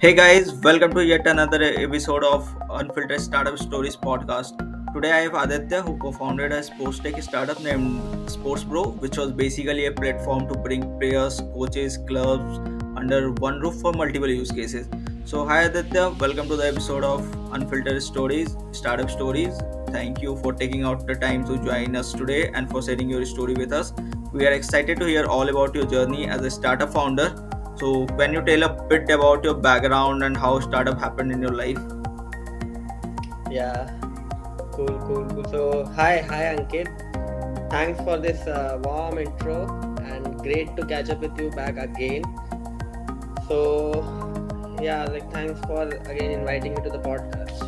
Hey guys, welcome to yet another episode of Unfiltered Startup Stories podcast. Today I have Aditya who co-founded a sports tech startup named Sportsbro, which was basically a platform to bring players, coaches, clubs under one roof for multiple use cases. So hi Aditya, welcome to the episode of Unfiltered Stories, Startup Stories. Thank you for taking out the time to join us today and for sharing your story with us. We are excited to hear all about your journey as a startup founder. So, can you tell a bit about your background and how startup happened in your life? Yeah, cool. So, hi, Ankit. Thanks for this warm intro and great to catch up with you back again. So, yeah, thanks for again inviting me to the podcast.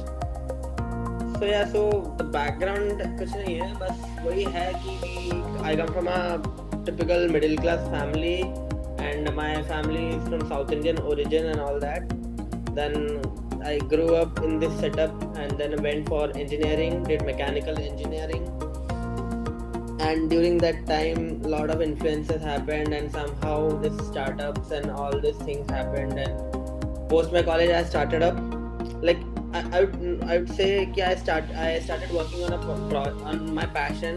So the background कुछ नहीं है बस वही है कि I come from a typical middle class family and my family is from South Indian origin and all that. Then I grew up in this setup and then went for engineering, did mechanical engineering. And during that time, a lot of influences happened, and somehow this startups and all these things happened. And post my college, I started up. Like I would say, I started working on on my passion,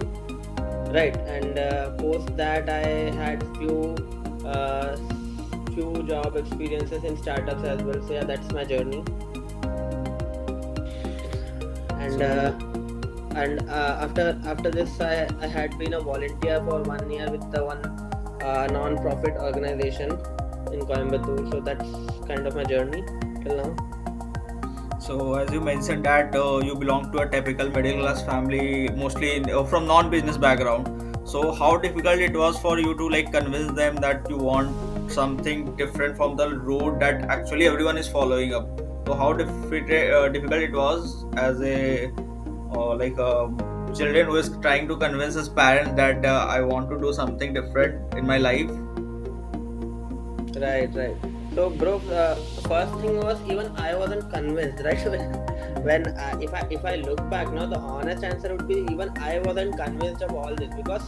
right? And post that, I had uh, few job experiences in startups as well. So yeah, that's my journey. And So, after this, I had been a volunteer for 1 year with the one non-profit organization in Coimbatore. So that's kind of my journey till now. as you mentioned that you belong to a typical middle class family, mostly from non-business background. So, how difficult it was for you to like convince them that you want something different from the road that actually everyone is following up. So, how difficult it was as a like children who is trying to convince his parents that I want to do something different in my life. Right. So, bro, first thing was even I wasn't convinced, right? When if I look back now, the honest answer would be even I wasn't convinced of all this because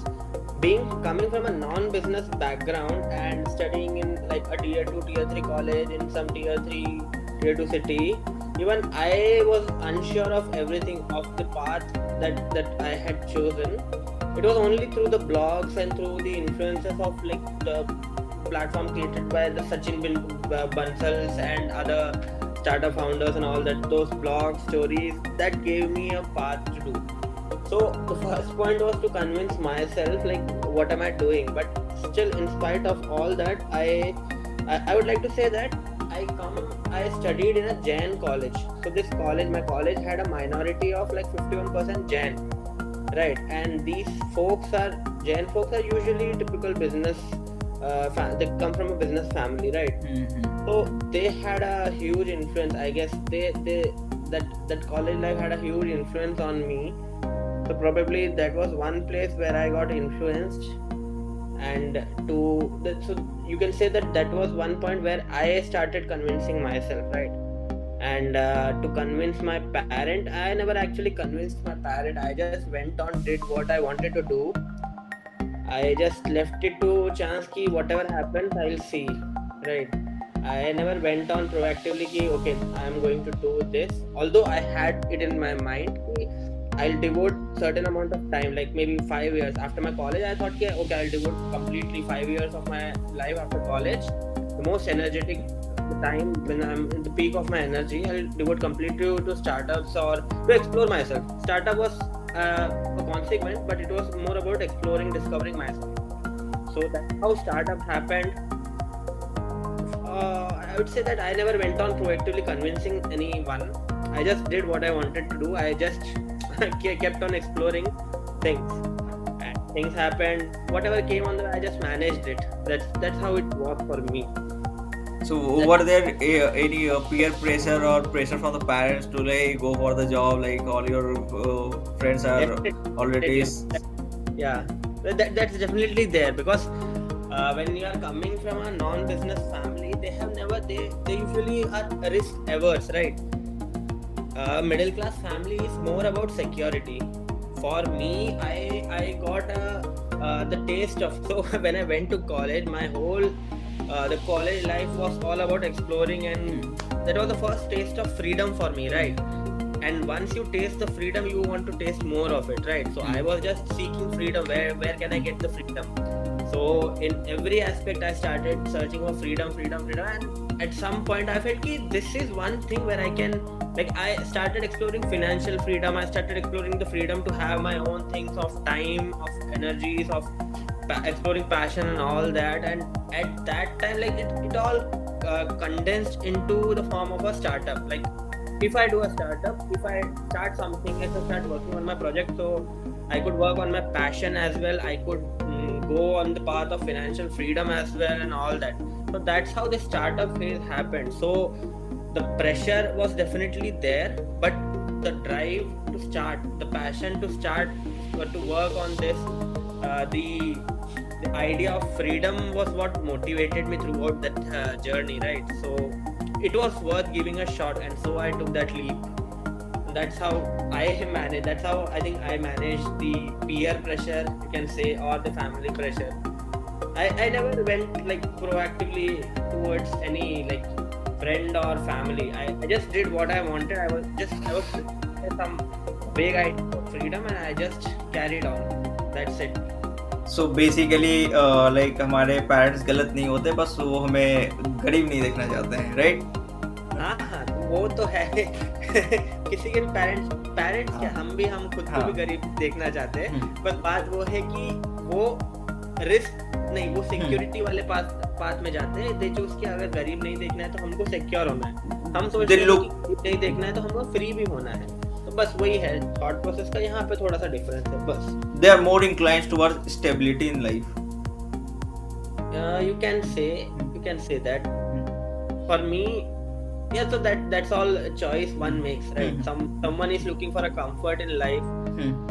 being coming from a non-business background and studying in like a tier 2 tier 3 college in some tier 3 tier 2 city, even I was unsure of everything of the path that I had chosen. It was only through the blogs and through the influences of like the platform created by the Bansals and other startup founders and all that, those blog stories that gave me a path to do. So the first point was to convince myself like what am I doing, but still in spite of all that, I would like to say that I studied in a Jain college. So this college, my college had a minority of like 51% Jain, right? And these Jain folks are usually typical business. They come from a business family, right? Mm-hmm. So they had a huge influence. I guess that college life had a huge influence on me. So probably that was one place where I got influenced, and so you can say that was one point where I started convincing myself, right? And to convince my parent, I never actually convinced my parent. I just went on, did what I wanted to do. I just left it to chance ki whatever happens I'll see, right? I never went on proactively ki okay, I'm going to do this. Although I had it in my mind ki I'll devote certain amount of time, like maybe 5 years after my college. I thought ki okay, I'll devote completely 5 years of my life after college. The most energetic time when I'm in the peak of my energy, I'll devote completely to startups or to explore myself. Startup was a consequence, but it was more about exploring, discovering myself. So that's how startup happened. I would say that I never went on proactively convincing anyone. I just did what I wanted to do. I just kept on exploring things. And things happened. Whatever came on the way, I just managed it. That's how it was for me. So, That, were there any peer pressure or pressure from the parents to like go for the job? Like all your friends are already. definitely, yeah, that's definitely there because when you are coming from a non-business family, they usually are risk averse, right? Middle class family is more about security. For me, I got the taste of so when I went to college, my whole the college life was all about exploring and that was the first taste of freedom for me, right? And once you taste the freedom, you want to taste more of it, right? So I was just seeking freedom. Where can I get the freedom? So in every aspect I started searching for freedom, and at some point I felt that this is one thing where I can, like, I started exploring financial freedom. I started exploring the freedom to have my own things of time, of energies, of exploring passion and all that. And at that time, like, it all condensed into the form of a startup. Like, if I do a startup, if I start something, if I start working on my project, so I could work on my passion as well. I could go on the path of financial freedom as well and all that. So that's how the startup phase happened. So the pressure was definitely there, but the drive to start, the passion to start, to work on this, the idea of freedom was what motivated me throughout that journey, right? So it was worth giving a shot, and so I took that leap. That's how I managed. That's how I think I managed the peer pressure, you can say, or the family pressure. I never went like proactively towards any like friend or family. I just did what I wanted. I was some big idea of freedom, and I just carried on. That's it. So basically like हमारे parents गलत नहीं होते, बस वो हमें गरीब नहीं देखना चाहते हैं, राइट? हाँ, वो तो है। किसी के पेरेंट्स क्या, हम खुद को भी गरीब देखना चाहते हैं, बस बात वो है कि वो रिस्क नहीं, वो सिक्योरिटी वाले पाथ में जाते हैं। दे चूज कि अगर गरीब नहीं देखना है तो हमको सिक्योर होना है, हम सोचते हैं कि गरीब नहीं देखना है तो हमको फ्री भी होना है। तो बस वही है थॉट प्रोसेस का, यहाँ पे थोड़ा सा डिफरेंस है बस। They are more inclined towards stability in life. You can say that. For me, yeah, so that's all a choice one makes, right? Someone is looking for a comfort in life.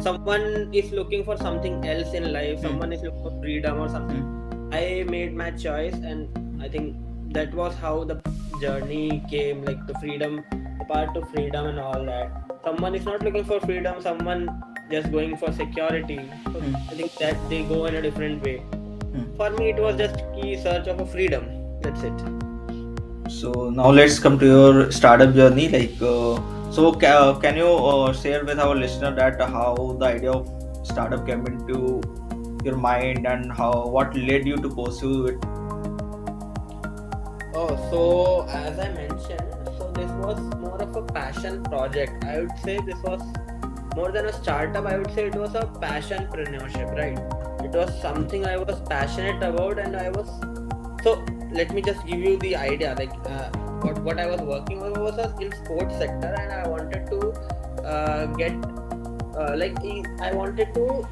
Someone is looking for something else in life. Someone is looking for freedom or something. I made my choice, and I think that was how the journey came, like the freedom, the part to freedom and all that. Someone is not looking for freedom, someone just going for security. So I think that they go in a different way. For me, it was just key search of a freedom. That's it. So now let's come to your startup journey. Like, so can you share with our listener that how the idea of startup came into your mind, and what led you to pursue it? Oh, so as I mentioned, so this was more of a passion project. I would say this was more than a startup. I would say it was a passionpreneurship, right? It was something I was passionate about, and I was, so let me just give you the idea. Like what I was working on was in sports sector, and I wanted to I wanted to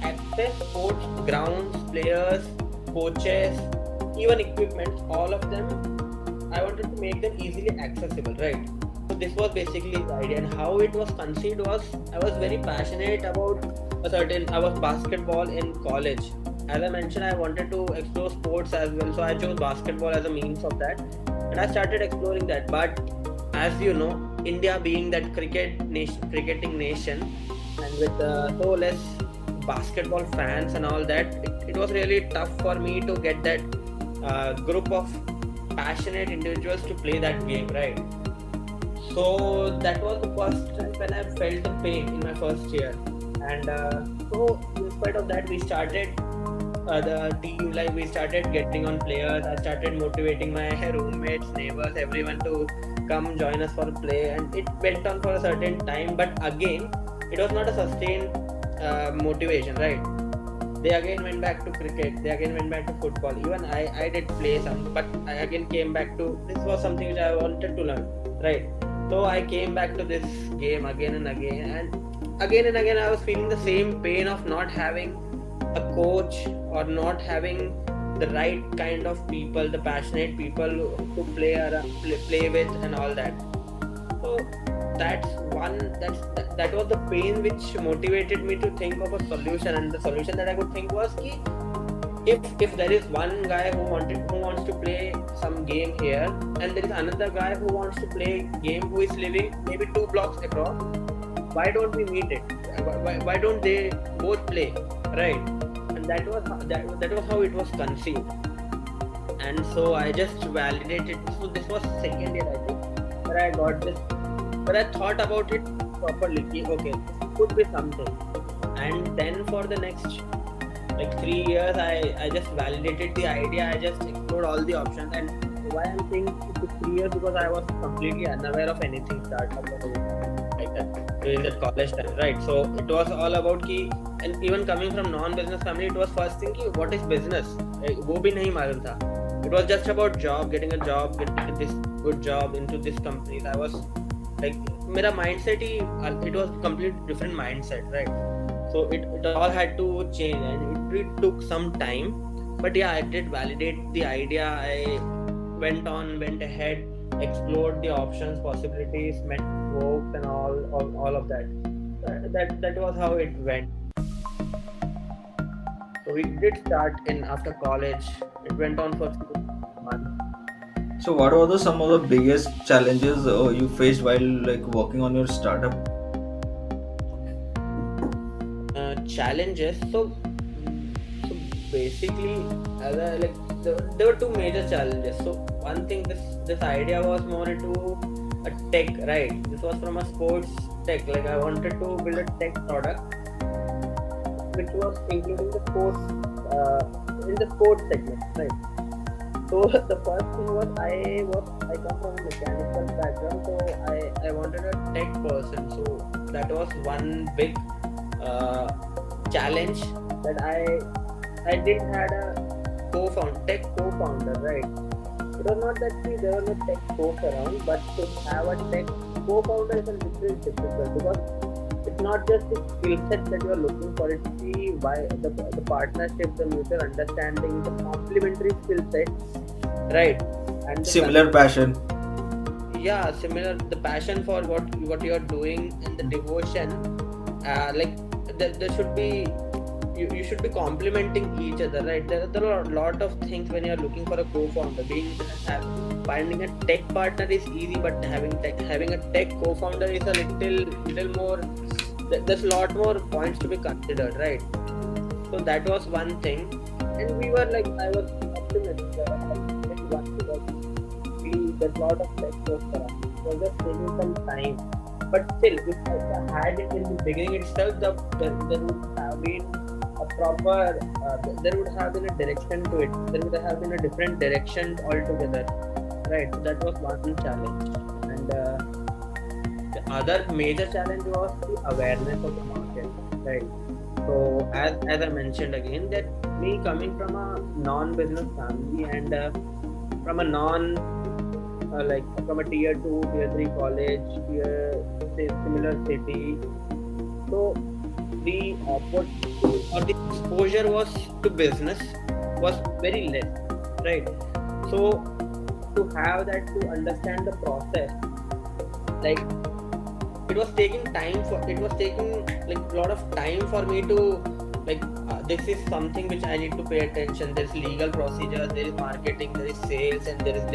access sports grounds, players, coaches, even equipment, all of them. I wanted to make them easily accessible, right? So this was basically the idea, and how it was conceived was, I was very passionate about I was basketball in college. As I mentioned, I wanted to explore sports as well, so I chose basketball as a means of that, and I started exploring that. But as you know, India being that cricketing nation, and with so less basketball fans and all that, it was really tough for me to get that group of passionate individuals to play that game, right? So that was the first time when I felt the pain in my first year, and so in spite of that, we started the team, like we started getting on players. I started motivating my roommates, neighbors, everyone to come join us for play, and it went on for a certain time. But again, it was not a sustained motivation, right? They again went back to cricket, they again went back to football. Even I did play some, but I again came back to, this was something which I wanted to learn, right? So I came back to this game again and again I was feeling the same pain of not having a coach, or not having the right kind of people, the passionate people to play with and all that. So that was the pain which motivated me to think of a solution, and the solution that I could think was ki, if there is one guy who wants to play some game here, and there is another guy who wants to play game who is living maybe 2 blocks across, why don't we meet it? Why don't they both play, right? And that was how it was conceived. And so I just validated. So this was second year, I think. where I got this, but I thought about it properly. Okay, this could be something. And then for the next like 3 years, I just validated the idea. I just explored all the options. And why I'm saying it took 3 years, because I was completely unaware of anything startup or anything like that during that college time, right? So it was all about key. And even coming from non-business family, it was first thing ki, what is business? वो भी नहीं मालूम था. It was just about job, getting a job, getting this good job into this company. I was like, मेरा mindset he, it was completely different mindset, right? So it all had to change, and it took some time. But yeah, I did validate the idea. I went ahead, explored the options, possibilities, met folks, and all of that. That was how it went. So we did start in after college. It went on for 6 months. So what were some of the biggest challenges you faced while like working on your startup? Challenges. So basically, there were two major challenges. So one thing, this idea was more into a tech, right? This was from a sports tech. Like I wanted to build a tech product which was including the sports in the sports segment, right? So the first thing was I come from a mechanical background, so I wanted a tech person. So that was one big challenge, that I didn't had a tech co-founder, right? It was not that there were no tech folks around, but to have a tech co-founder is a little difficult, because it's not just the skill set that you are looking for, it's the partnership, the mutual understanding, the complementary skill set, right? And Similar passion. Yeah, similar, the passion for what you are doing, and the devotion. Like there should be, you should be complementing each other, right? There are a lot of things when you are looking for a co-founder. Finding a tech partner is easy, but having a tech co-founder is a little more. There's a lot more points to be considered, right? So that was one thing, and we were like, I was optimistic because there's a lot of tech folks around. So just taking some time. But still, if I had it in the beginning itself, there would have been a proper, there would have been a direction to it. There would have been a different direction altogether, right? So that was one challenge. And the other major challenge was the awareness of the market, right? So as I mentioned again, that me coming from a non-business family, and from a from a tier 2, tier 3 college, similar city. So the opportunity or the exposure was to business was very less, right? So to have that, to understand the process, like it was taking like a lot of time for me to like this is something which I need to pay attention. There is legal procedures, there is marketing, there is sales, and there is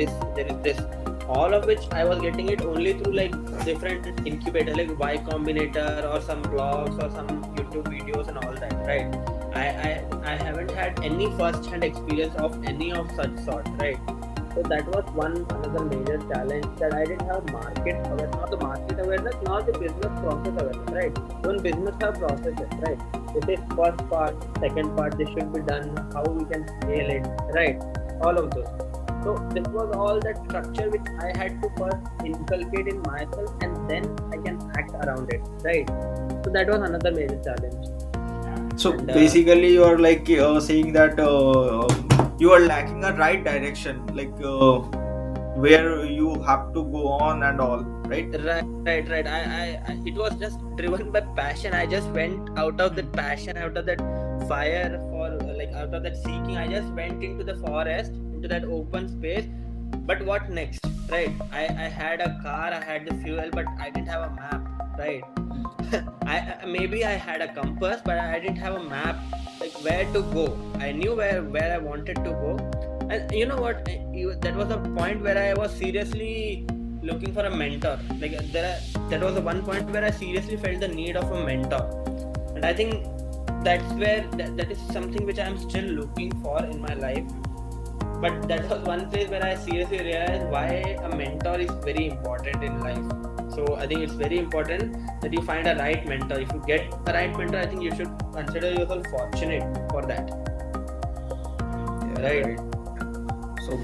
this. All of which I was getting it only through like different incubator, like Y Combinator or some blogs or some YouTube videos and all that, right? I haven't had any first-hand experience of any of such sort, right? So that was another major challenge, that I didn't have market awareness, not the market awareness, not the business process awareness, right? Even business have processes, right? This is first part, second part, this should be done, how we can scale it, right? All of those. So this was all that structure which I had to first inculcate in myself, and then I can act around it, right? So that was another major challenge. So basically, you are like saying that you are lacking a right direction, like where you have to go on and all, right? Right. I it was just driven by passion. I just went out of that passion, out of that fire, for like out of that seeking. I just went into the forest, into that open space. But what next, right? I had a car, I had the fuel, but I didn't have a map, right? Maybe I had a compass, but I didn't have a map, like where to go. I knew where I wanted to go, and you know what? That was a point where I was seriously looking for a mentor. Like that was the one point where I seriously felt the need of a mentor, and I think that's where that is something which I'm still looking for in my life. But that was one place where I seriously realized why a mentor is very important in life. So I think it's very important that you find a right mentor. If you get a right mentor, I think you should consider yourself fortunate for that. Yeah, Right. right. So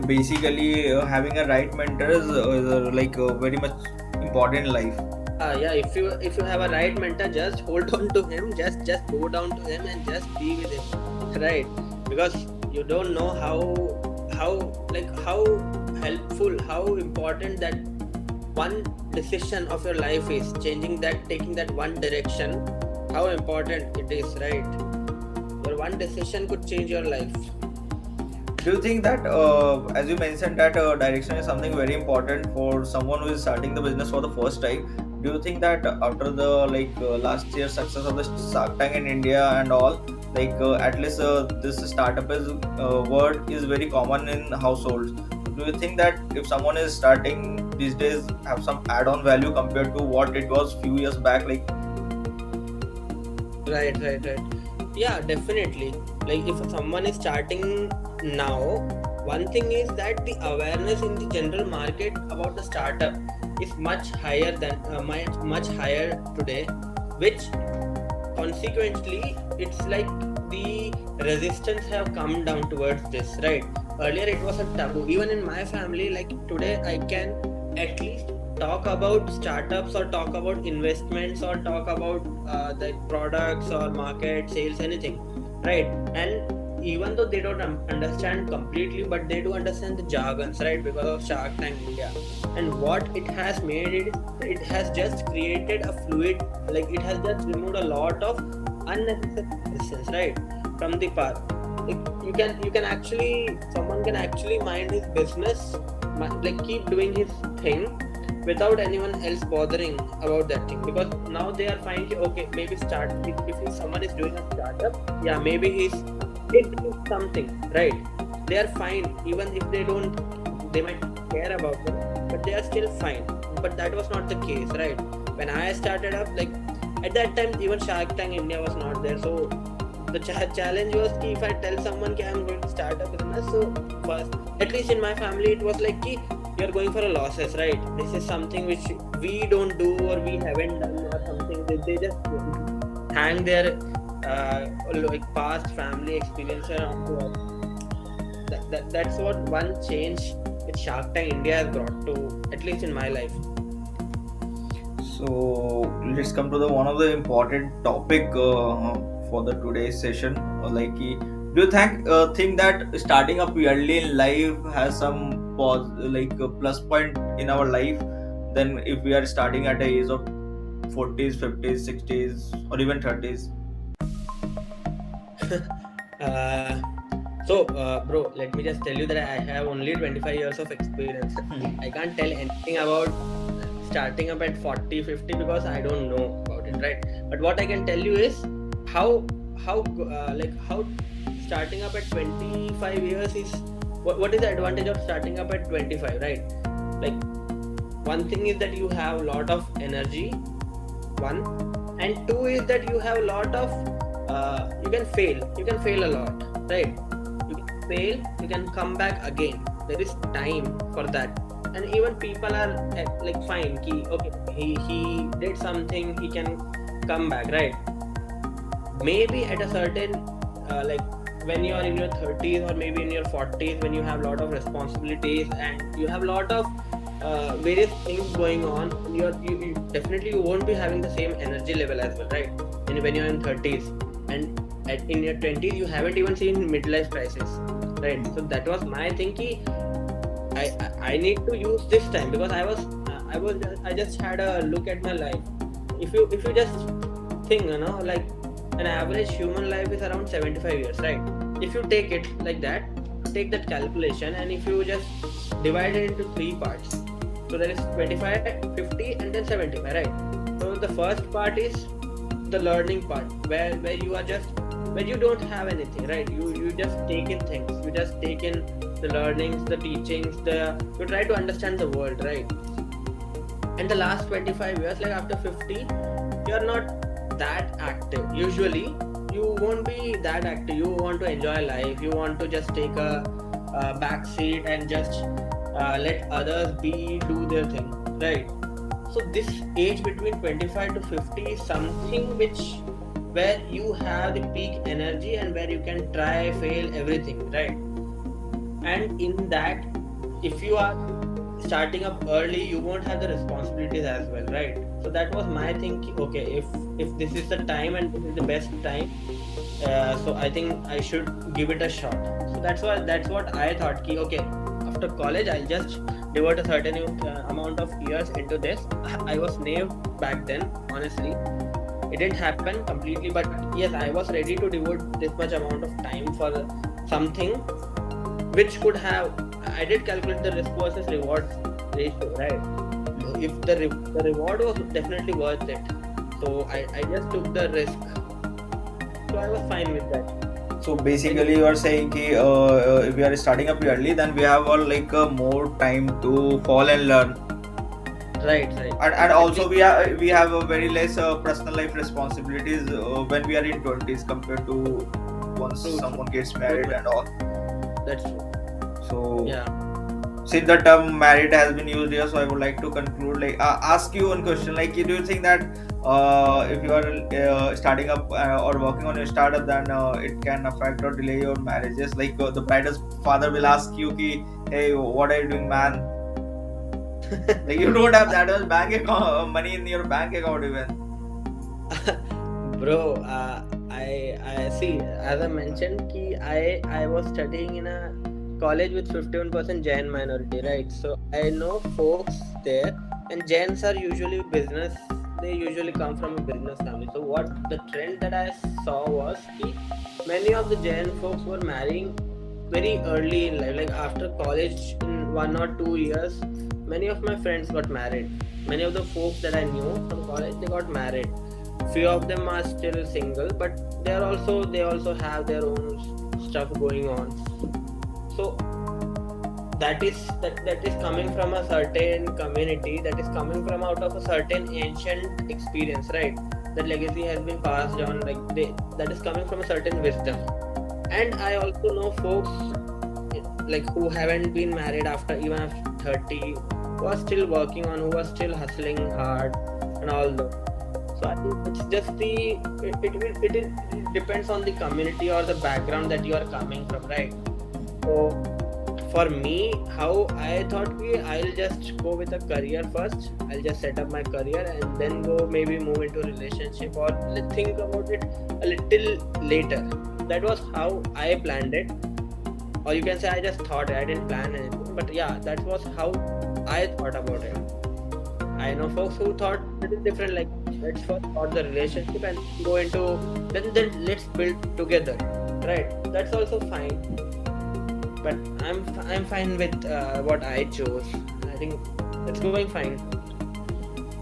basically, having a right mentor is like very much important in life. Yeah, if you have a right mentor, just hold on to him, just go down to him and just be with him, right? Because you don't know how how helpful, how important that one decision of your life is, taking that one direction, how important it is, right? Your one decision could change your life. Do you think that, as you mentioned, that direction is something very important for someone who is starting the business for the first time? Do you think that after the last year's success of the Shark Tank in India and all, at least this startup is word is very common in households? Do you think that if someone is starting these days have some add-on value compared to what it was few years back? Right. Yeah, definitely. Like if someone is starting now, one thing is that the awareness in the general market about the startup is much higher than much higher today, which consequently it's like the resistance have come down towards this, right? Earlier it was a taboo. Even in my family, like today I can at least talk about startups or talk about investments or talk about the products or market sales, anything, right? And even though they don't understand completely, but they do understand the jargons, right? Because of Shark Tank India. And what it has made it has just created a fluid, like it has just removed a lot of unnecessary resistance, right, from the path. You can actually, someone can actually mind his business, like keep doing his thing without anyone else bothering about that thing, because now they are finding, okay, maybe start if someone is doing a startup, yeah, maybe he's doing something, right? They are fine, even if they might care about it, but they are still fine. But that was not the case, right? When I started up, like at that time even Shark Tank India was not there. So the challenge was ki if I tell someone ki I'm going to start a business, so first, at least in my family, it was like ki you're going for a losses, right? This is something which we don't do or we haven't done or something. They just hang their like past family experience around to us. That's what one change which Shark Tank India has brought to, at least in my life. So let's come to the one of the important topic for the today's session. Do you think that starting up early in life has some a plus point in our life than if we are starting at the age of 40s, 50s, 60s, or even 30s? uh, Bro, let me just tell you that I have only 25 years of experience. I can't tell anything about starting up at 40, 50 because I don't know about it, right? But what I can tell you is how starting up at 25 years is what is the advantage of starting up at 25, right? Like one thing is that you have a lot of energy, one, and two is that you have a lot of you can fail a lot, right? You can fail, you can come back again. There is time for that. And even people are like fine ki, okay, he did something, he can come back, right? Maybe at a certain like when you are in your 30s or maybe in your 40s, when you have a lot of responsibilities and you have a lot of various things going on, you definitely you won't be having the same energy level as well, right? And when you're in 30s and in your 20s you haven't even seen midlife crisis, right? So that was my thinking. I need to use this time because I just had a look at my life. If you just think, like an average human life is around 75 years, right? If you take it like that, take that calculation, and if you just divide it into three parts, so there is 25, 50 and then 75, right? So the first part is the learning part, where you are just, where you don't have anything, right? You just take in things, you just take in the learnings, the teachings, you try to understand the world, right? And the last 25 years, like after 50, you're not that active. Usually you won't be that active. You want to enjoy life, you want to just take a back seat and just let others do their thing, right? So this age between 25 to 50 is something which where you have the peak energy and where you can try, fail, everything, right? And in that, if you are starting up early, you won't have the responsibilities as well, right? So that was my thinking. Okay, if this is the time and this is the best time, so I think I should give it a shot. So that's what I thought. Ki, okay, after college, I'll just devote a certain amount of years into this. I was naive back then, honestly. It didn't happen completely, but yes, I was ready to devote this much amount of time for something which could have. I did calculate the risk versus reward ratio, right? If the reward was definitely worth it, so I just took the risk. So I was fine with that. So basically, you are saying कि if we are starting up early, then we have more time to fall and learn. Right. And also we have a very less personal life responsibilities when we are in 20s compared to once True. someone gets married and all. That's true. So Yeah. since the term married has been used here, so I would like to conclude, ask you one question, do you think that if you are starting up or working on your startup, then it can affect or delay your marriages? The bride's father will ask you ki, hey, what are you doing, man? You don't have that much bank account money in your bank account even. Bro, I see. As I mentioned, ki I was studying in a college with 51% Jain minority, right? So I know folks there, and Jains are usually business. They usually come from a business family. So what the trend that I saw was ki many of the Jain folks were marrying very early in life, like after college in 1 or 2 years. Many of my friends got married. Many of the folks that I knew from college, they got married. Few of them are still single, but they also have their own stuff going on. So that is coming from a certain community, that is coming from out of a certain ancient experience, right? That legacy has been passed on, that is coming from a certain wisdom. And I also know folks who haven't been married after 30, who are still working on, who are still hustling hard and all that. So I think it's just it depends on the community or the background that you are coming from, right? So for me, how I thought I'll just go with a career first. I'll just set up my career and then go maybe move into a relationship or think about it a little later. That was how I planned it. Or you can say I just thought it. I didn't plan anything. But yeah, that was how I thought about it. I know folks who thought it is different, let's first start the relationship and go into then let's build together. Right? That's also fine. But I'm fine with what I chose. I think it's going fine.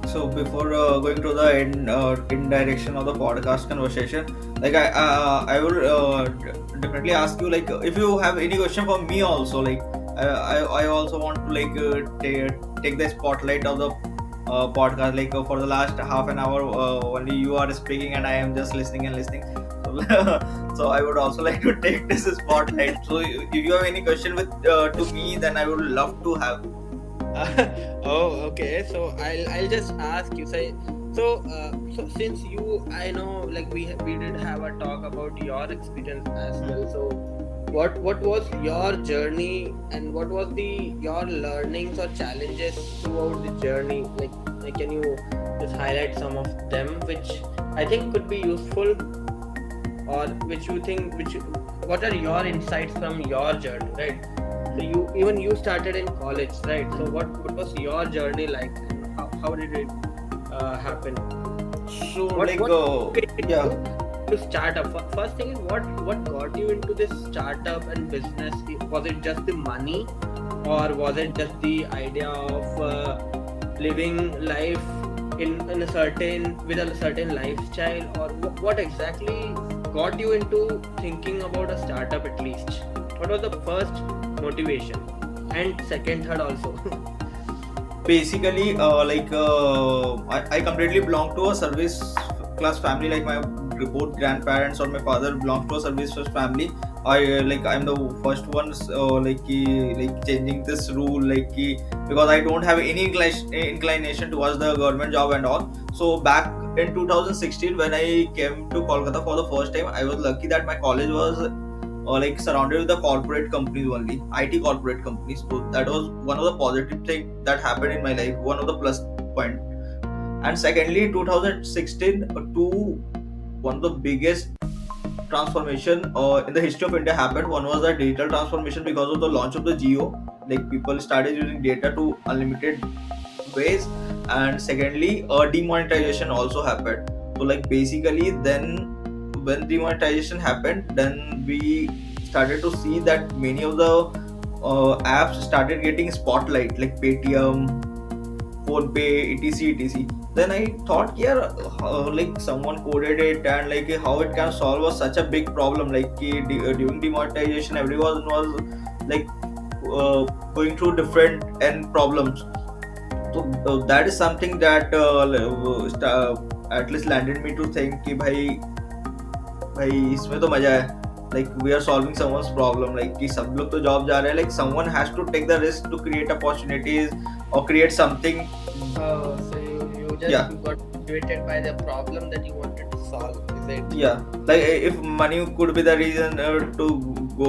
So before going to the end direction of the podcast conversation, I will definitely ask you if you have any question for me also. I also want to take the spotlight of the podcast. For the last half an hour, only you are speaking and I am just listening and listening. So I would also like to take this spotlight. So if you have any question to me, then I would love to have. Oh, okay. So I'll just ask you. So since I know we did have a talk about your experience as well. So what was your journey and what was your learnings or challenges throughout the journey? Can you just highlight some of them which I think could be useful, or what are your insights from your journey, right? So you started in college, right? So what was your journey like, and how did it happen? So What yeah. to start up? First thing is what got you into this startup and business? Was it just the money, or was it just the idea of living life in a certain lifestyle, or what exactly got you into thinking about a startup at least? What was the first motivation, and second, third also? Basically, I completely belong to a service class family. My both grandparents or my father belongs to a service class family, I'm the first one changing this rule because I don't have any inclination towards the government job and all. So back in 2016 when I came to Kolkata for the first time, I was lucky that my college was surrounded with the corporate companies only, IT corporate companies. So that was one of the positive thing that happened in my life, one of the plus point. And secondly, 2016 to one of the biggest transformation in the history of India happened. One was the digital transformation because of the launch of the Geo. Like people started using data to unlimited ways, and secondly, demonetization also happened. So like basically, then when demonetization happened, then we started to see that many of the apps started getting spotlight, like Paytm, PhonePe, etc. Then I thought, yeah, someone coded it, and like how it can solve such a big problem. During demonetization, everyone was like going through different end problems. So that is something that at least landed me to think कि भाई इसमें तो मजा है. Like we are solving someone's problem. Like कि सब लोग तो job जा रहे हैं. Like someone has to take the risk to create opportunities or create something. So you just Yeah. got motivated by the problem that you wanted to solve, is it? Yeah, like if money could be the reason to go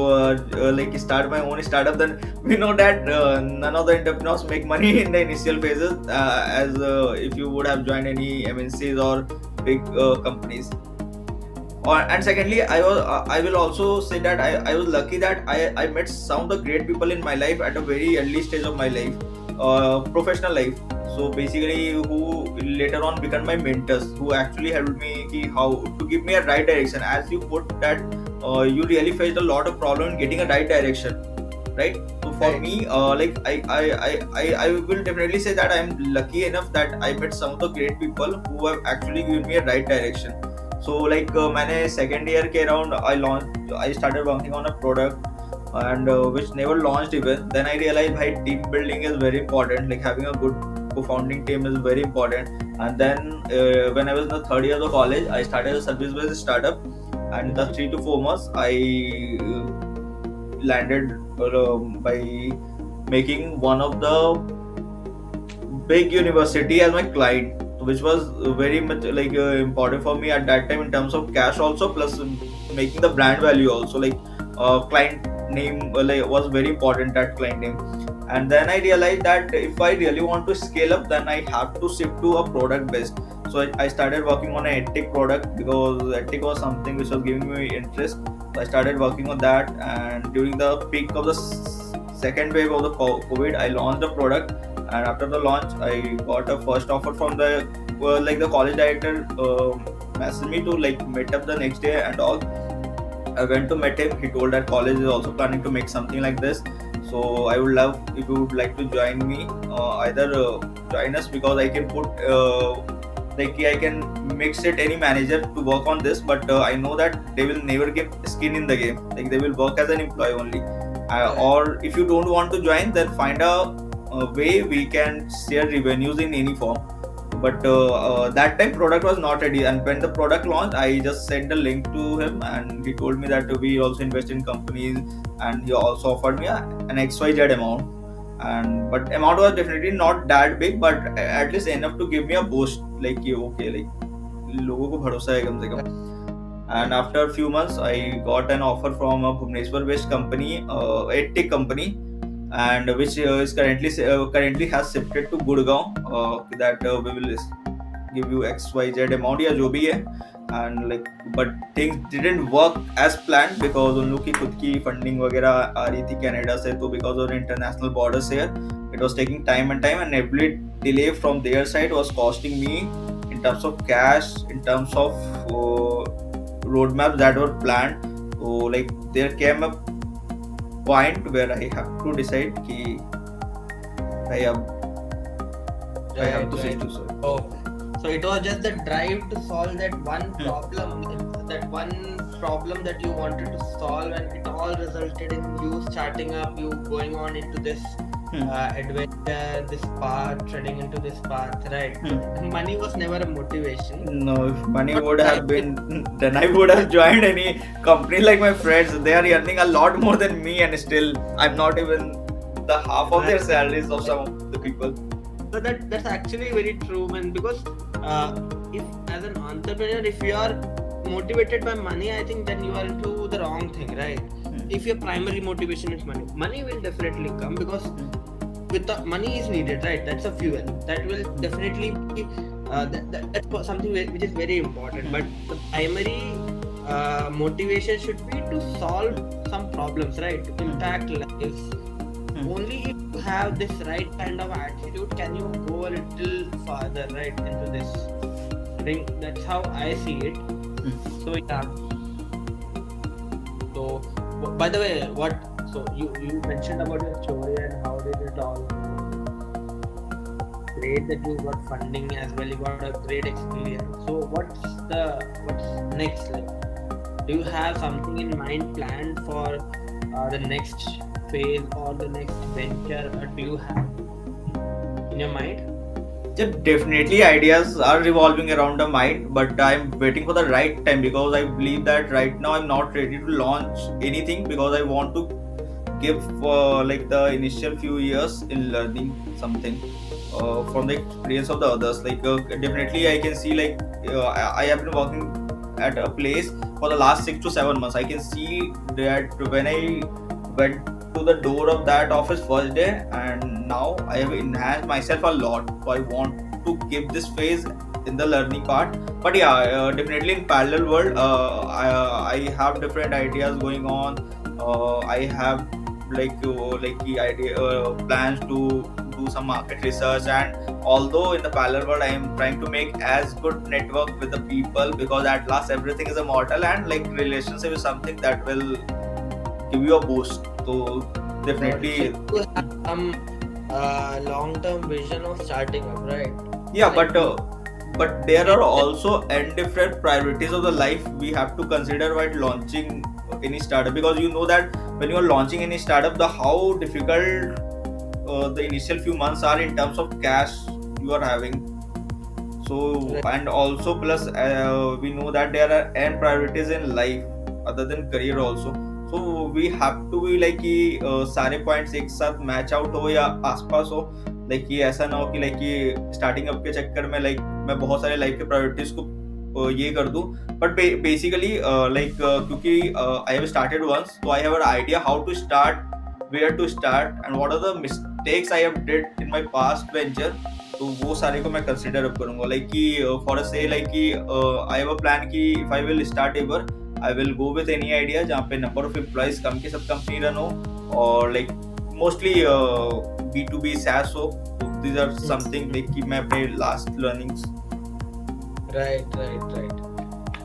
start my own startup, then we know that none of the entrepreneurs make money in the initial phases as if you would have joined any MNCs or big companies. And secondly, I will also say that I was lucky that I met some of the great people in my life at a very early stage of my life, professional life. So basically, who later on become my mentors, who actually helped me how to give me a right direction. As you put that, you really faced a lot of problem in getting a right direction, right? So for Right. me, I will definitely say that I'm lucky enough that I met some of the great people who have actually given me a right direction. So मैंने second year के around I started working on a product and which never launched even. Then I realized team building is very important, like having a good co-founding team is very important. And then when I was in the third year of college, I started a service-based startup, and the 3 to 4 months I landed by making one of the big university as my client, which was very much important for me at that time in terms of cash also, plus making the brand value also. Client name was very important, that client name. And then I realized that if I really want to scale up, then I have to shift to a product based. So I started working on an edtech product because edtech was something which was giving me interest. So I started working on that, and during the peak of the second wave of the COVID, I launched the product. And after the launch, I got a first offer from the the college director messaged me to meet up the next day and all. I went to meet him. He told that college is also planning to make something like this. So I would love if you would like to join me. Either join us because I can put I can mix it any manager to work on this. But I know that they will never get skin in the game. Like they will work as an employee only. Or if you don't want to join, then find a way we can share revenues in any form. But that time product was not ready, and when the product launched, I just sent a link to him, and he told me that we also invest in companies, and he also offered me an XYZ amount. And but amount was definitely not that big, but at least enough to give me a boost, like okay, like लोगों को भरोसा है कम से कम. And after a few months, I got an offer from a Bhubaneswar-based company, EdTech company, and which is currently has shifted to Gurgaon. That we will give you XYZ amount या जो भी है. And but things didn't work as planned because उन लोग की खुद की funding वगैरह आ रही थी कनाडा से, तो because of the international borders here, it was taking time, and every delay from their side was costing me in terms of cash, in terms of roadmaps that were planned. So there came a point where I have to decide कि I have to switch to soil. Oh, so it was just the drive to solve that one problem, that you wanted to solve, and it all resulted in you starting up, you going on into this adventure, this path, treading into this path, right? Money was never a motivation. No, if money But would have I- been, then I would have joined any company like my friends. They are earning a lot more than me, and still I'm not even the half of their salaries of some of the people. So that's actually very true, man. Because if as an entrepreneur, if you are motivated by money, I think then you are into the wrong thing, right? If your primary motivation is money, money will definitely come because with the money is needed, right? That's a fuel that will definitely be that's something which is very important. But the primary motivation should be to solve some problems, right? To impact lives. Only if you have this right kind of attitude can you go a little farther, right, into this. I think that's how I see it. So yeah. So by the way, you mentioned about your story and how did it all great that you got funding as well, you got a great experience. So what's next? Like, do you have something in mind planned for the next phase or the next venture? Or do you have in your mind? Yeah, definitely ideas are revolving around the mind, but I'm waiting for the right time because I believe that right now I'm not ready to launch anything because I want to give like the initial few years in learning something from the experience of the others. Like definitely I can see like I have been working at a place for the last 6 to 7 months. I can see that when I went to the door of that office first day, and now I have enhanced myself a lot. So I want to give this phase in the learning part. But yeah, definitely in parallel world, I have different ideas going on. I have like the idea plans to do some market research, and although in the parallel world I am trying to make as good network with the people, because at last everything is immortal, and like relationship is something that will give you a boost. So definitely, So you have some long-term vision of starting up, right? yeah. Like, But there are also and different priorities of the life we have to consider while launching any startup, because you know that when you are launching any startup, the how difficult the initial few months are in terms of cash you are having. So, right. and also plus we know that there are n priorities in life other than career also. So we have to be like कि सारे points एक साथ match out हो या आसपास हो, like ये ऐसा ना हो कि लाइक ये स्टार्टिंग अप के चक्कर में लाइक मैं बहुत सारे लाइफ के प्रायोरिटीज को ये कर दूं. बट बेसिकली लाइक क्योंकि आई हैव स्टार्टेड वंस, तो I have an idea how to start, where to start and what are the mistakes I have did in my past venture. तो वो सारे को मैं कंसिडर अप करूंगा, like कि for a से like कि आई हैव अ प्लान कि if I will start ever I will go with any idea जहाँ पे नंबर ऑफ एम्प्लॉइज कम के साथ कंपनी रन हो, और लाइक मोस्टली B2B SaaS हो. दीज आर समथिंग लाइक कि मैं अपने last learnings. Right.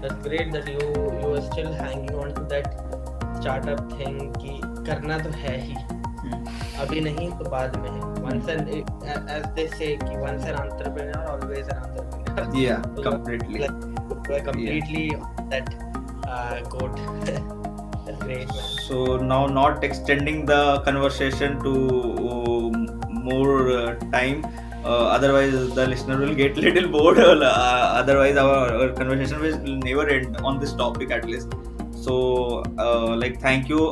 That's great that you are still hanging on to that startup thing कि करना तो है ही, अभी नहीं तो बाद में है. Once as they say कि once an entrepreneur always an entrepreneur. Yeah, So completely. we're completely on that quote. That's great, man. So now not extending the conversation to more time. Otherwise the listener will get little bored. Otherwise our conversation will never end on this topic at least. So like thank you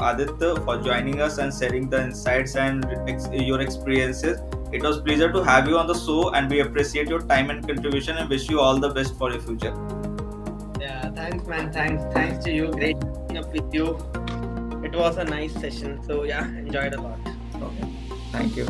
Aditya for joining us and sharing the insights and your experiences. It was pleasure to have you on the show, and we appreciate your time and contribution and wish you all the best for your future. Yeah, thanks, man. Thanks to you. Great meeting up with you. It was a nice session. So yeah, enjoyed a lot. Okay, thank you.